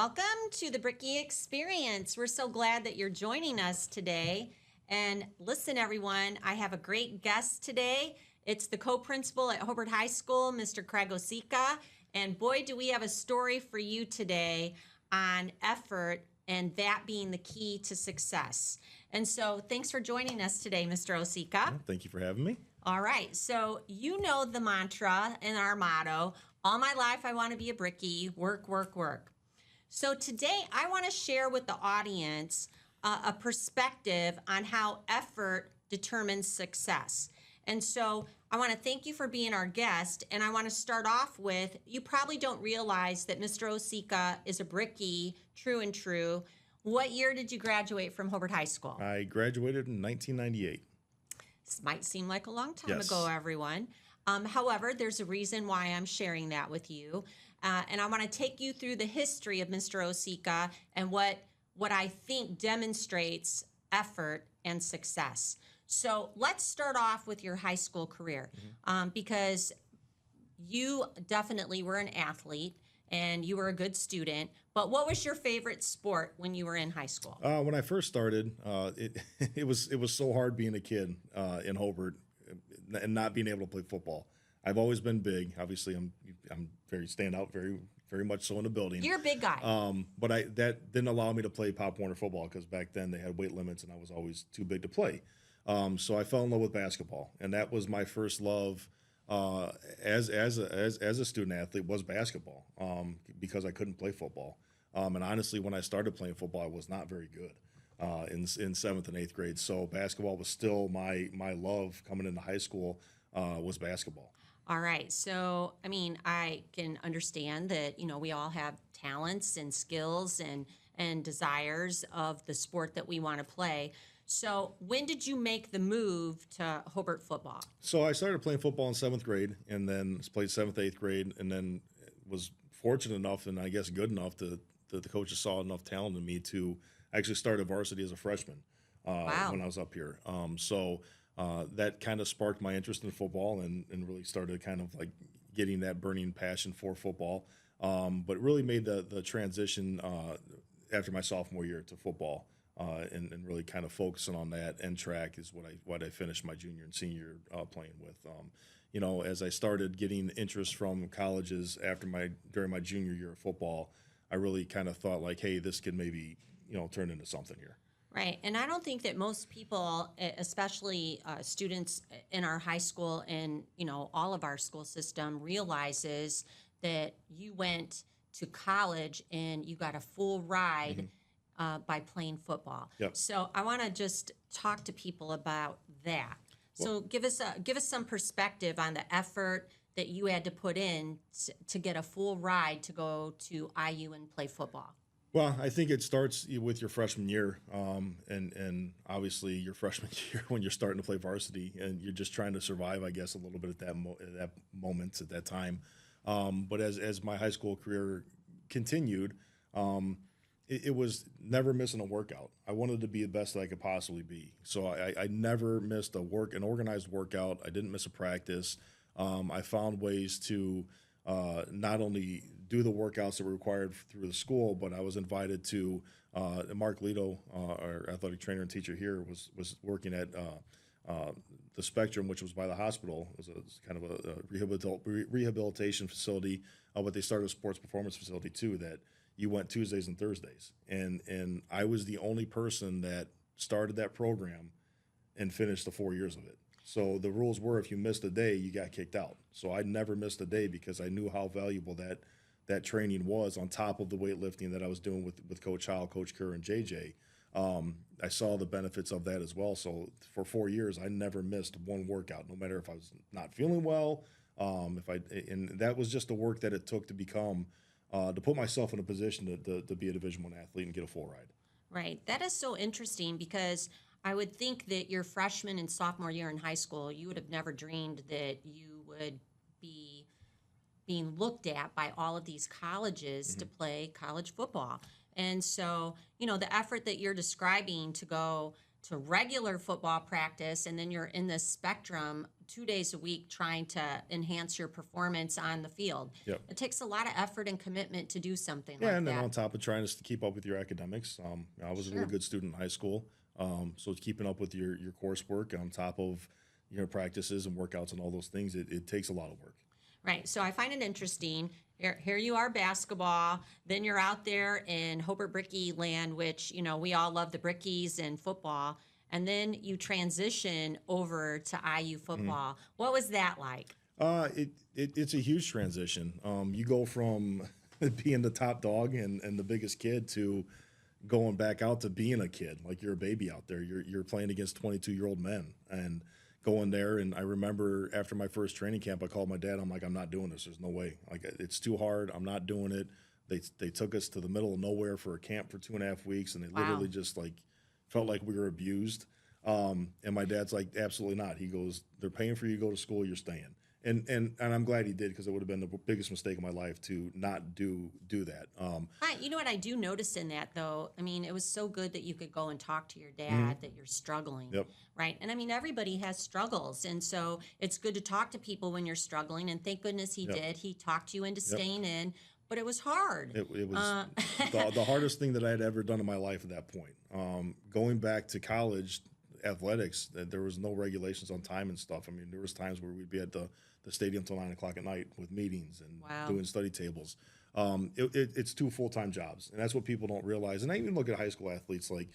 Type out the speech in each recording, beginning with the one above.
Welcome to the Brickie Experience. We're so glad that you're joining us today. And listen, everyone, I have a great guest today. It's the co-principal at Hobart High School, Mr. Craig Osika. And boy, do we have a story for you today on effort and that being the key to success. And so thanks for joining us today, Mr. Osika. Well, thank you for having me. All right, so you know the mantra and our motto, all my life I want to be a brickie, work, work, work. So today I want to share with the audience a perspective on how effort determines success. And so I want to thank you for being our guest, and I want to start off with, you probably don't realize that Mr. Osika is a brickie, true and true. What year did you graduate from Hobart High School? I graduated in 1998. This might seem like a long time Yes. ago, everyone. However, there's a reason why I'm sharing that with you. And I want to take you through the history of Mr. Osika and what I think demonstrates effort and success. So let's start off with your high school career, because you definitely were an athlete and you were a good student. But what was your favorite sport when you were in high school? When I first started, it was so hard being a kid in Hobart and not being able to play football. I've always been big. Obviously, I'm very stand out, very much so in the building. You're a big guy. But that didn't allow me to play Pop Warner football because back then they had weight limits and I was always too big to play. So I fell in love with basketball, and that was my first love. As a student athlete was basketball, because I couldn't play football. And honestly, when I started playing football, I was not very good in 7th and 8th grade. So basketball was still my love coming into high school, was basketball. All right. So, I mean, I can understand that, we all have talents and skills and desires of the sport that we want to play. So when did you make the move to Hobart football? So I started playing football in 7th grade and then played 7th, 8th grade, and then was fortunate enough and I guess good enough that the coaches saw enough talent in me to actually start at varsity as a freshman Wow. when I was up here. So that kind of sparked my interest in football and really started kind of like getting that burning passion for football. But it really made the transition after my sophomore year to football. And really kind of focusing on that, and track is what I finished my junior and senior year playing with. As I started getting interest from colleges during my junior year of football, I really kind of thought like, hey, this could maybe turn into something here. Right. And I don't think that most people, especially students in our high school and, all of our school system, realizes that you went to college and you got a full ride by playing football. Yep. So I want to just talk to people about that. So give us some perspective on the effort that you had to put in to get a full ride to go to IU and play football. Well, I think it starts with your freshman year, and obviously your freshman year when you're starting to play varsity and you're just trying to survive, I guess, a little bit at that moment at that time. But as my high school career continued, it was never missing a workout. I wanted to be the best that I could possibly be. So I never missed an organized workout. I didn't miss a practice. I found ways to not only do the workouts that were required through the school, but I was invited to Mark Lito, our athletic trainer and teacher here, was working at the Spectrum, which was by the hospital. It was kind of a rehabilitation facility, but they started a sports performance facility too that you went Tuesdays and Thursdays. And I was the only person that started that program and finished the 4 years of it. So the rules were if you missed a day, you got kicked out. So I never missed a day because I knew how valuable that training was on top of the weightlifting that I was doing with Coach Howell, Coach Kerr, and JJ. I saw the benefits of that as well. So for 4 years, I never missed one workout, no matter if I was not feeling well. And that was just the work that it took to become to put myself in a position to be a Division I athlete and get a full ride. Right. That is so interesting because I would think that your freshman and sophomore year in high school, you would have never dreamed that you would be being looked at by all of these colleges to play college football. And so, the effort that you're describing to go to regular football practice and then you're in this Spectrum 2 days a week trying to enhance your performance on the field. Yep. It takes a lot of effort and commitment to do something Yeah, like and then that. on top of trying to keep up with your academics, I was a really Sure. good student in high school. So keeping up with your coursework on top of your practices and workouts and all those things, it takes a lot of work. Right. So I find it interesting. Here you are, basketball. Then you're out there in Hobart Brickie land, which, we all love the Brickies and football. And then you transition over to IU Mhm. football. What was that like? It's a huge transition. You go from being the top dog and the biggest kid to going back out to being a kid, like you're a baby out there. You're playing against 22-year-old men and going there. And I remember after my first training camp, I called my dad. I'm like, I'm not doing this. There's no way. Like, it's too hard. I'm not doing it. They took us to the middle of nowhere for a camp for 2.5 weeks, and they Wow. literally just like felt like we were abused. And my dad's like, absolutely not. He goes, they're paying for you to go to school. You're staying. And I'm glad he did, because it would have been the biggest mistake of my life to not do that. You know what I do notice in that, though? I mean, it was so good that you could go and talk to your Mhm. dad that you're struggling, Yep. right? And I mean, everybody has struggles. And so it's good to talk to people when you're struggling. And thank goodness he Yep. did. He talked you into Yep. staying in, but it was hard. It was Uh, the hardest thing that I had ever done in my life at that point. Going back to college athletics, there was no regulations on time and stuff. I mean, there was times where we'd be at the stadium till 9 o'clock at night with meetings and Wow. doing study tables. It's 2 full-time jobs, and that's what people don't realize. And I even look at high school athletes, like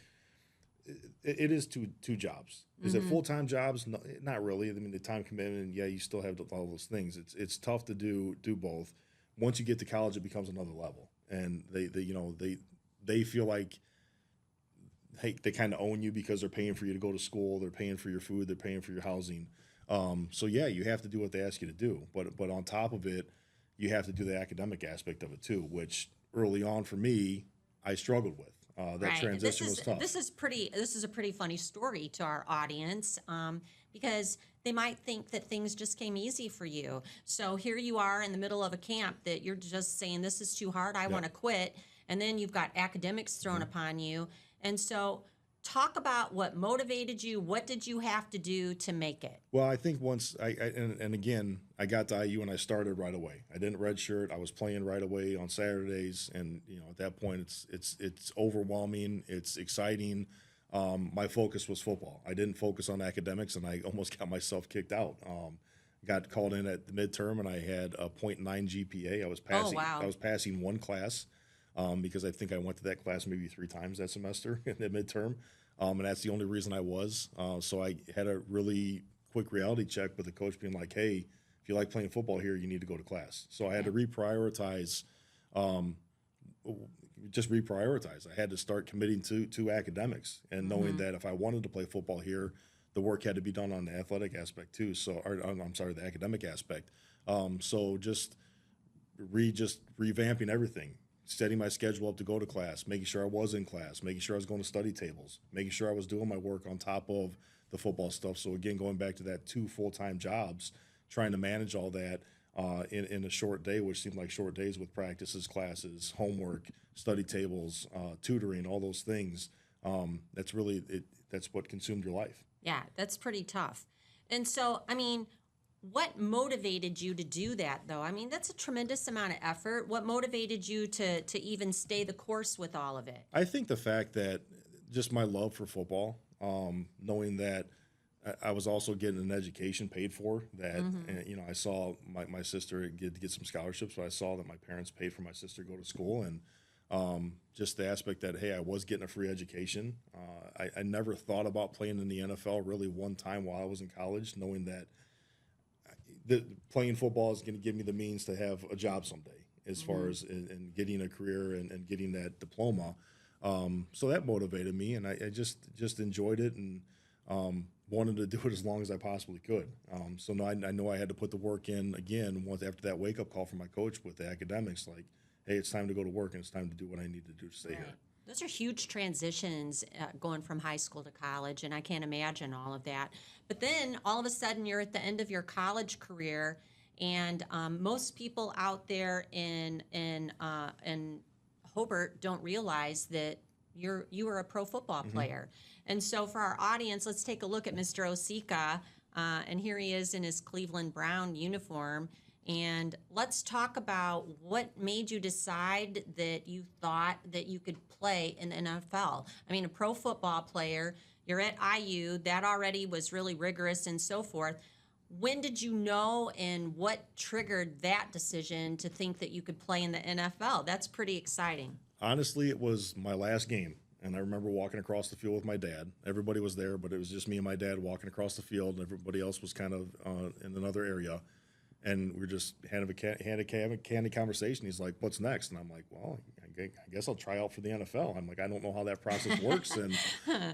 it is two jobs. Is it Mhm. full-time jobs? No, not really. I mean, the time commitment, yeah, you still have all those things. It's tough to do both. Once you get to college, it becomes another level, and they feel like, hey, they kind of own you because they're paying for you to go to school, they're paying for your food, they're paying for your housing. So yeah, you have to do what they ask you to do, but on top of it, you have to do the academic aspect of it too, which early on for me, I struggled with. That Right. transition was tough. This is a pretty funny story to our audience, because they might think that things just came easy for you. So here you are in the middle of a camp that you're just saying, this is too hard, I Yep. want to quit. And then you've got academics thrown upon you. And so talk about what motivated you. What did you have to do to make it? Well, I think once and again, I got to IU and I started right away. I didn't redshirt. I was playing right away on Saturdays, and at that point, it's overwhelming. It's exciting. My focus was football. I didn't focus on academics, and I almost got myself kicked out. Got called in at the midterm, and I had a .9 GPA. I was passing. wow. I was passing one class, because I think I went to that class maybe 3 times that semester in the midterm. And that's the only reason I was. So I had a really quick reality check with the coach being like, hey, if you like playing football here, you need to go to class. So I had to reprioritize, just reprioritize. I had to start committing to academics and knowing that if I wanted to play football here, the work had to be done on the athletic aspect too. So, I'm sorry, the academic aspect. So just revamping everything, setting my schedule up to go to class, making sure I was in class, making sure I was going to study tables, making sure I was doing my work on top of the football stuff. So again, going back to that 2 full-time jobs, trying to manage all that in a short day, which seemed like short days with practices, classes, homework, study tables, tutoring, all those things. That's really it. That's what consumed your life. Yeah, that's pretty tough. And so, I mean, what motivated you to do that, though? I mean, that's a tremendous amount of effort. What motivated you to even stay the course with all of it? I think the fact that just my love for football, knowing that I was also getting an education paid for, that I saw my sister get some scholarships, but I saw that my parents paid for my sister to go to school, and just the aspect that, hey, I was getting a free education. I never thought about playing in the NFL really one time while I was in college, knowing that playing football is going to give me the means to have a job someday, as far as in getting a career and getting that diploma. So that motivated me, and I just enjoyed it, and wanted to do it as long as I possibly could. So now I know I had to put the work in again once after that wake up call from my coach with the academics, like, hey, it's time to go to work and it's time to do what I need to do to stay here. Those are huge transitions, going from high school to college, and I can't imagine all of that. But then all of a sudden, you're at the end of your college career, and most people out there in Hobart don't realize that you were a pro football player. And so, for our audience, let's take a look at Mr. Osika. And here he is in his Cleveland Brown uniform. And let's talk about what made you decide that you thought that you could play in the NFL. I mean, a pro football player, you're at IU, that already was really rigorous and so forth. When did you know and what triggered that decision to think that you could play in the NFL? That's pretty exciting. Honestly, it was my last game. And I remember walking across the field with my dad. Everybody was there, but it was just me and my dad walking across the field, and everybody else was kind of in another area. And we were just having a candid conversation. He's like, "What's next?" And I'm like, "Well, I guess I'll try out for the NFL." I'm like, "I don't know how that process works, and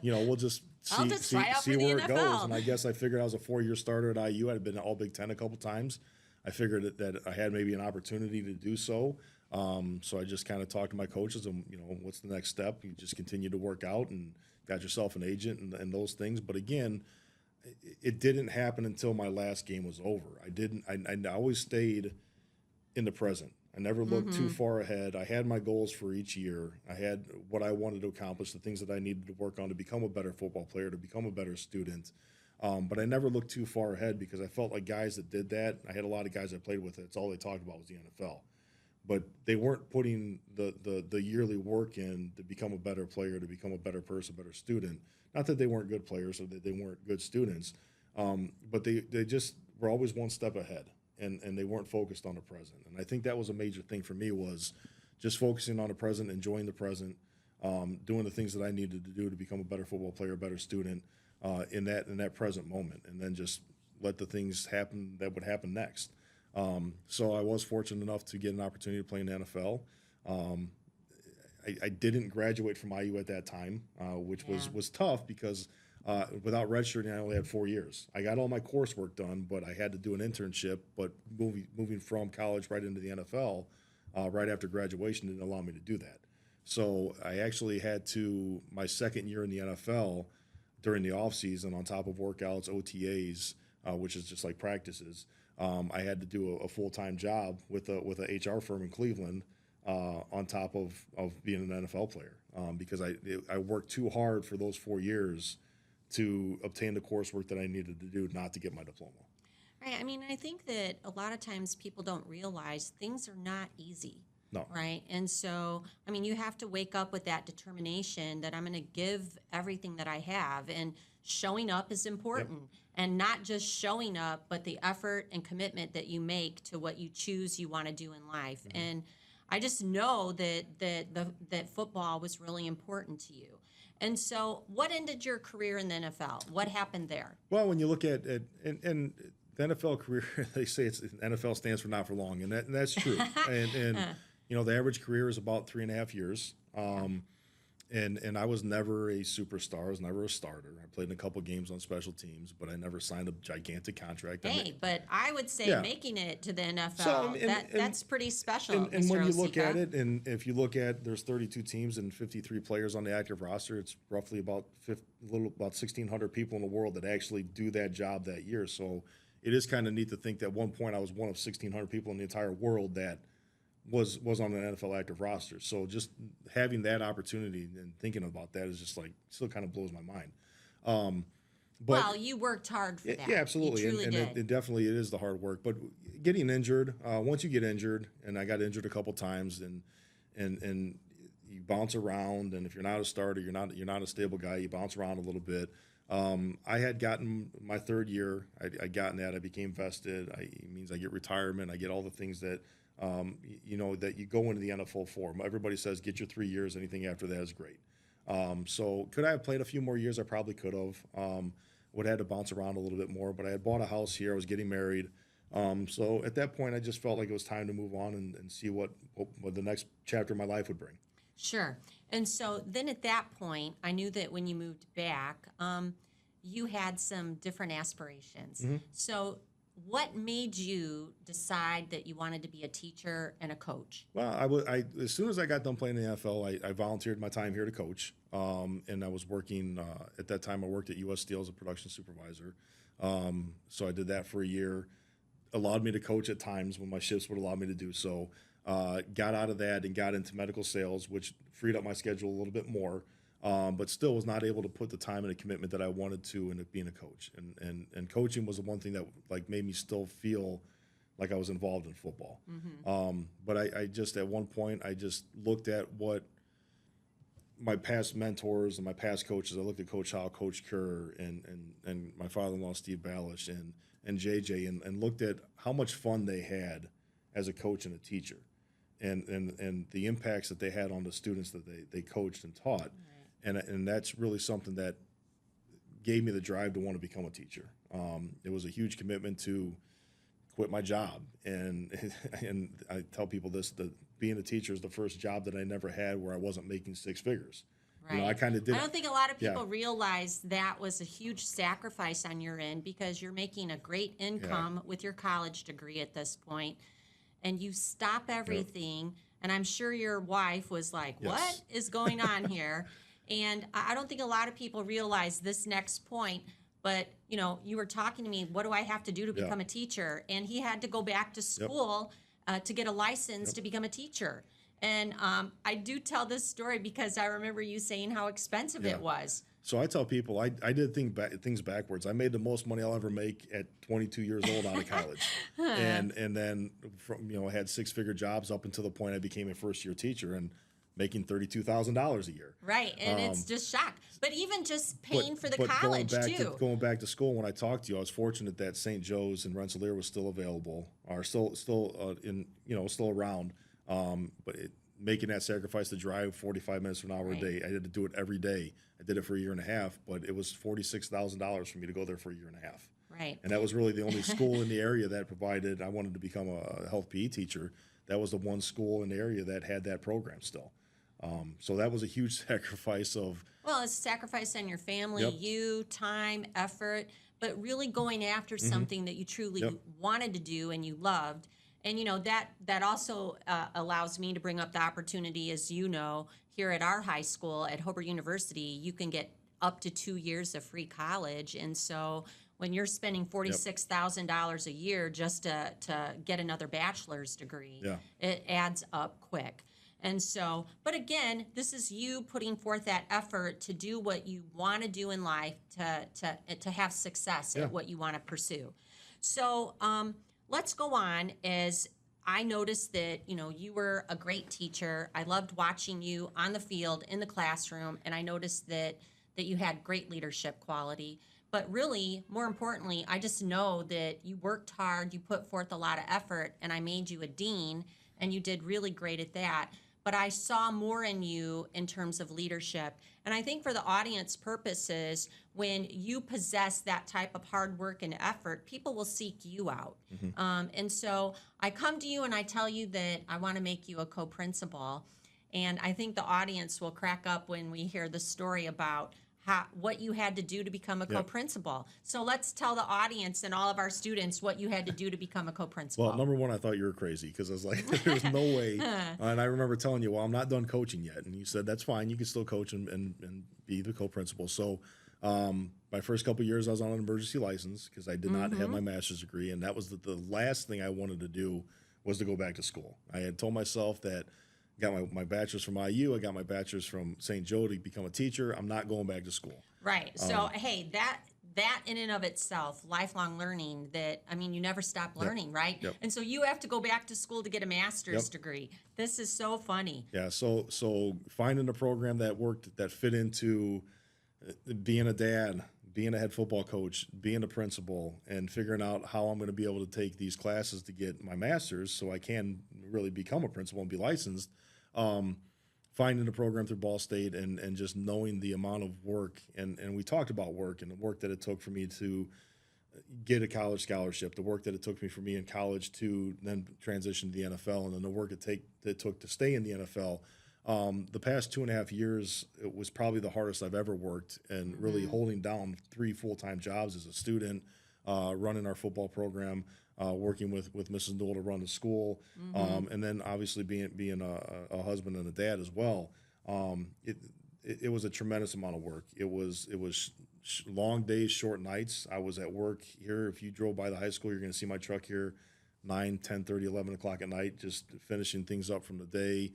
we'll just see where it goes." And I guess I figured I was a 4-year starter at IU. I'd been All Big Ten a couple times. I figured that I had maybe an opportunity to do so. So I just kind of talked to my coaches and, what's the next step? You just continue to work out and got yourself an agent and those things. But again, it didn't happen until my last game was over. I always stayed in the present. I never looked too far ahead. I had my goals for each year. I had what I wanted to accomplish, the things that I needed to work on to become a better football player, to become a better student. But I never looked too far ahead because I felt like guys that did that, I had a lot of guys I played with, that's all they talked about was the NFL. But they weren't putting the yearly work in to become a better player, to become a better person, better student. Not that they weren't good players or that they weren't good students, but they just were always one step ahead, and they weren't focused on the present. And I think that was a major thing for me, was just focusing on the present, enjoying the present, doing the things that I needed to do to become a better football player, a better student in that present moment, and then just let the things happen that would happen next. So I was fortunate enough to get an opportunity to play in the NFL. I didn't graduate from IU at that time, which was tough because without redshirting, I only had 4 years. I got all my coursework done, but I had to do an internship. But moving from college right into the NFL right after graduation didn't allow me to do that. So I actually had to, my second year in the NFL, during the offseason, on top of workouts, OTAs, which is just like practices, I had to do a full-time job with a HR firm in Cleveland on top of being an NFL player because I worked too hard for those 4 years to obtain the coursework that I needed to do not to get my diploma. Right. I mean, I think that a lot of times people don't realize things are not easy. No. Right. And so, I mean, you have to wake up with that determination that I'm going to give everything that I have. And showing up is important. Yep. And not just showing up, but the effort and commitment that you make to what you choose you want to do in life. Mm-hmm. And I just know that football was really important to you. And so what ended your career in the NFL? What happened there? Well, when you look at and the NFL career, they say NFL stands for not for long, and that's true. and the average career is about 3.5 years. And I was never a superstar. I was never a starter. I played in a couple games on special teams, but I never signed a gigantic contract. But I would say making it to the NFL, that's pretty special. And when you look at it, and if you look at, there's 32 teams and 53 players on the active roster, it's roughly about 1,600 people in the world that actually do that job that year. So it is kind of neat to think that at one point I was one of 1,600 people in the entire world that was on an NFL active roster. So just having that opportunity and thinking about that is just like still kind of blows my mind. Well, you worked hard for that. Yeah, absolutely. You truly did. It definitely it is the hard work. But getting injured, once you get injured, and I got injured a couple times, and you bounce around, and if you're not a starter, you're not a stable guy, you bounce around a little bit. I had gotten my third year. I gotten that. I became vested. It means I get retirement. I get all the things that that you go into the NFL for. Everybody says get your 3 years. Anything after that is great. So could I have played a few more years? I probably could have. Would have had to bounce around a little bit more. But I had bought a house here. I was getting married. So at that point, I just felt like it was time to move on and see what the next chapter of my life would bring. Sure. And so then at that point, I knew that when you moved back, you had some different aspirations. Mm-hmm. So what made you decide that you wanted to be a teacher and a coach? Well, I as soon as I got done playing in the NFL, I volunteered my time here to coach. And I was working, at that time I worked at U.S. Steel as a production supervisor. So I did that for a year. Allowed me to coach at times when my shifts would allow me to do so. Got out of that and got into medical sales, which freed up my schedule a little bit more. but still was not able to put the time and the commitment that I wanted to into being a coach. And coaching was the one thing that like made me still feel like I was involved in football. But I just, at one point, I just looked at what my past mentors and my past coaches. I looked at Coach Howe, Coach Kerr, and my father-in-law, Steve Balish, and JJ, and looked at how much fun they had as a coach and a teacher, and the impacts that they had on the students that they coached and taught. And that's really something that gave me the drive to want to become a teacher. It was a huge commitment to quit my job, and I tell people this: that being a teacher is the first job that I never had where I wasn't making six figures. Right. You know, I kind of did. I don't think a lot of people realize that was a huge sacrifice on your end, because you're making a great income with your college degree at this point, and you stop everything. And I'm sure your wife was like, "What is going on here?" And I don't think a lot of people realize this next point. But, you know, you were talking to me, what do I have to do to become a teacher? And he had to go back to school to get a license to become a teacher. And I do tell this story because I remember you saying how expensive it was. So I tell people I did things backwards. I made the most money I'll ever make at 22 years old out of college, and then I had six-figure jobs up until the point I became a first-year teacher and making $32,000 a year. Right, and it's just shock. But even just paying for the college going back to school, when I talked to you, I was fortunate that St. Joe's in Rensselaer was still available, or still around. But making that sacrifice to drive 45 minutes to an hour a day, I had to do it every day. I did it for a year and a half, but it was $46,000 for me to go there for a year and a half. Right. And that was really the only school in the area that provided. I wanted to become a health PE teacher. That was the one school in the area that had that program still. So that was a huge sacrifice of. Well, it's a sacrifice on your family, you, time, effort, but really going after something that you truly wanted to do and you loved. And, you know, that also allows me to bring up the opportunity, as you know, here at our high school at Hobart University, you can get up to 2 years of free college. And so when you're spending $46,000 a year just to get another bachelor's degree, it adds up quick. And so, but again, this is you putting forth that effort to do what you want to do in life, to have success at what you want to pursue. So let's go on. As I noticed that, you know, you were a great teacher. I loved watching you on the field, in the classroom, and I noticed that you had great leadership quality. But really, more importantly, I just know that you worked hard, you put forth a lot of effort, and I made you a dean, and you did really great at that. But I saw more in you in terms of leadership. And I think for the audience purposes, when you possess that type of hard work and effort, people will seek you out. And so I come to you and I tell you that I want to make you a co-principal. And I think the audience will crack up when we hear the story about what you had to do to become a co-principal. So let's tell the audience and all of our students what you had to do to become a co-principal. Well, number one, I thought you were crazy because I was like, there's no way. And I remember telling you, well, I'm not done coaching yet. And you said, that's fine. You can still coach and be the co-principal. So my first couple of years, I was on an emergency license because I did not have my master's degree. And that was the last thing I wanted to do was to go back to school. I had told myself that got my bachelor's from IU. I got my bachelor's from St. Joe to become a teacher. I'm not going back to school. Right. So, hey, that in and of itself, lifelong learning, that, I mean, you never stop learning, right? And so you have to go back to school to get a master's degree. This is so funny. Yeah. So finding a program that worked, that fit into being a dad, being a head football coach, being a principal, and figuring out how I'm going to be able to take these classes to get my master's so I can really become a principal and be licensed. Finding a program through Ball State and just knowing the amount of work, and we talked about work and the work that it took for me to get a college scholarship, the work that it took for me in college to then transition to the NFL, and then the work it took to stay in the NFL. The past 2.5 years, it was probably the hardest I've ever worked, and really holding down 3 full-time jobs as a student, running our football program, working with Mrs. Newell to run the school, and then obviously being a husband and a dad as well. It was a tremendous amount of work. It was long days, short nights. I was at work here. If you drove by the high school, you're going to see my truck here 9, 10:30, 11 o'clock at night, just finishing things up from the day.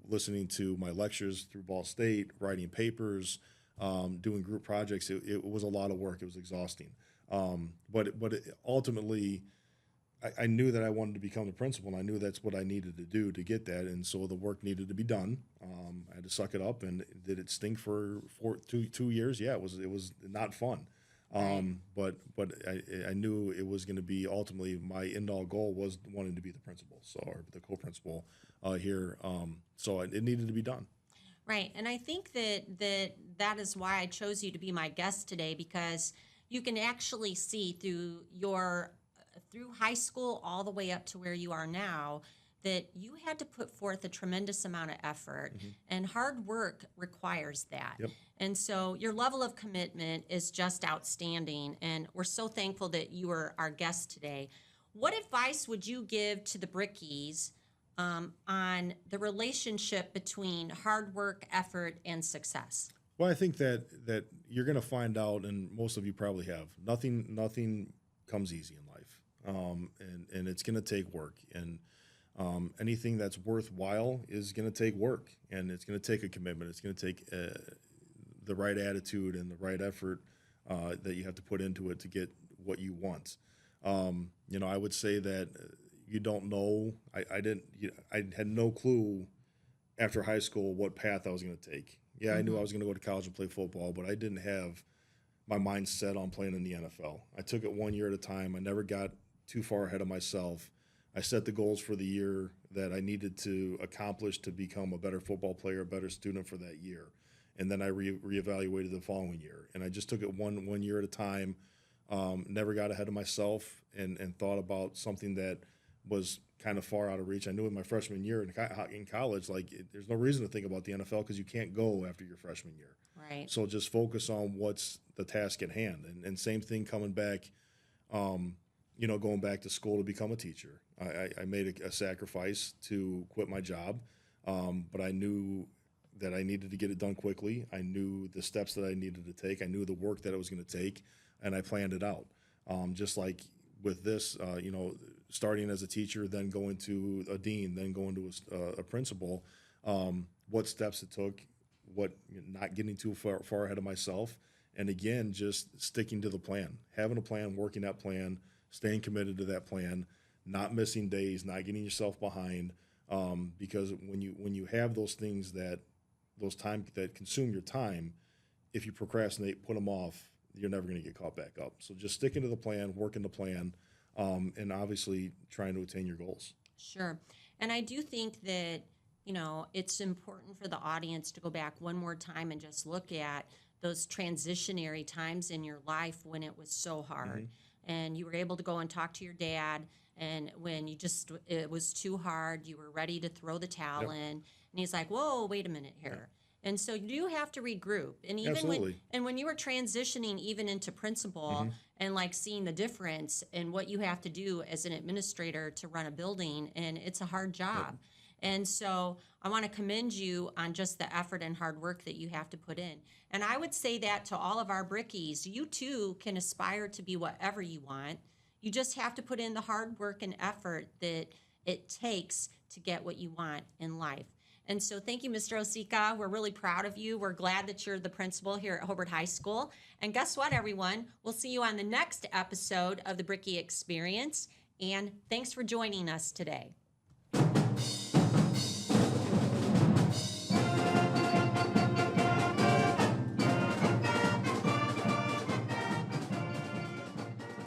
listening to my lectures through Ball State, writing papers, doing group projects. It was a lot of work. It was exhausting. Ultimately, I knew that I wanted to become the principal, and I knew that's what I needed to do to get that. And so the work needed to be done. I had to suck it up. And did it stink for 2 years? Yeah, it was not fun. But I knew it was going to be ultimately my end all goal was wanting to be the principal, or the co-principal here. So it needed to be done. Right. And I think that is why I chose you to be my guest today, because you can actually see through high school all the way up to where you are now that you had to put forth a tremendous amount of effort, and hard work requires that. Yep. And so your level of commitment is just outstanding, and we're so thankful that you were our guest today. What advice would you give to the Brickies on the relationship between hard work, effort, and success? Well, I think that you're going to find out, and most of you probably have, nothing comes easy in life, and it's going to take work, and anything that's worthwhile is going to take work, and it's going to take a commitment. It's going to take the right attitude and the right effort that you have to put into it to get what you want. I would say that you don't know. I had no clue after high school what path I was going to take. Yeah, I knew I was going to go to college and play football, but I didn't have my mind set on playing in the NFL. I took it 1 year at a time. I never got too far ahead of myself. I set the goals for the year that I needed to accomplish to become a better football player, a better student for that year. And then I reevaluated the following year. And I just took it one year at a time, never got ahead of myself, and thought about something that was kind of far out of reach. I knew in my freshman year in college, there's no reason to think about the NFL because you can't go after your freshman year. Right. So just focus on what's the task at hand. And same thing coming back, going back to school to become a teacher. I made a sacrifice to quit my job, but I knew that I needed to get it done quickly. I knew the steps that I needed to take. I knew the work that it was going to take, and I planned it out. Just like with this, starting as a teacher, then going to a dean, then going to a principal, what steps it took, not getting too far ahead of myself, and again, just sticking to the plan, having a plan, working that plan, staying committed to that plan, not missing days, not getting yourself behind, because when you have those things that consume your time, if you procrastinate, put them off, you're never going to get caught back up. So just sticking to the plan, working the plan, and obviously trying to attain your goals. Sure. And I do think that, it's important for the audience to go back one more time and just look at those transitionary times in your life when it was so hard. And you were able to go and talk to your dad, and when it was too hard, you were ready to throw the towel in. And he's like, whoa, wait a minute here. And so you do have to regroup. And even Absolutely. when you were transitioning even into principal and seeing the difference in what you have to do as an administrator to run a building, and it's a hard job. And so I want to commend you on just the effort and hard work that you have to put in. And I would say that to all of our Brickies, you too can aspire to be whatever you want. You just have to put in the hard work and effort that it takes to get what you want in life. And so thank you, Mr. Osika. We're really proud of you. We're glad that you're the principal here at Hobart High School. And guess what, everyone? We'll see you on the next episode of the Brickie Experience. And thanks for joining us today.